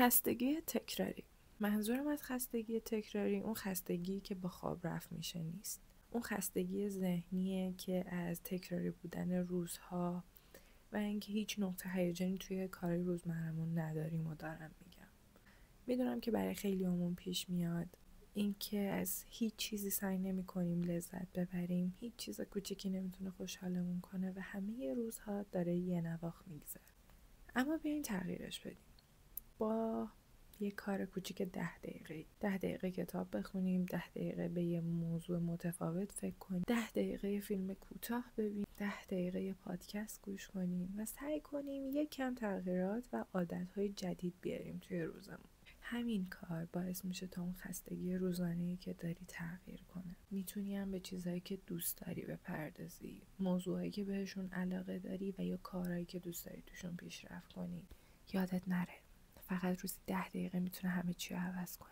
خستگی تکراری. منظورم از خستگی تکراری اون خستگی که با خواب رفت میشه نیست. اون خستگی ذهنیه که از تکراری بودن روزها و اینکه هیچ نقطه هیجانی توی کار روزمرمون نداریم و دارم میگم. میدونم که برای خیلیامون پیش میاد اینکه از هیچ چیزی سعی نمی‌کنیم لذت ببریم، هیچ چیز کوچیکی نمیتونه خوشحالمون کنه و همه روزها داره یه نواخت میگذره. اما بیاین تغییرش بدیم. با یه کار کوچیک 10 دقیقه کتاب بخونیم، 10 دقیقه به یه موضوع متفاوت فکر کنیم، 10 دقیقه فیلم کوتاه ببینیم، 10 دقیقه پادکست گوش کنیم و سعی کنیم یک کم تغییرات و عادتهای جدید بیاریم توی روزمون. همین کار باعث میشه تا اون خستگی روزانه‌ای که داری تغییر کنه. میتونی هم به چیزایی که دوست داری بپردازی، موضوعایی که بهشون علاقه داری و یا کارهایی که دوست داری توشون پیشرفت کنی. یادت نره فقط روزی 10 دقیقه میتونه همه چی رو عوض کنه.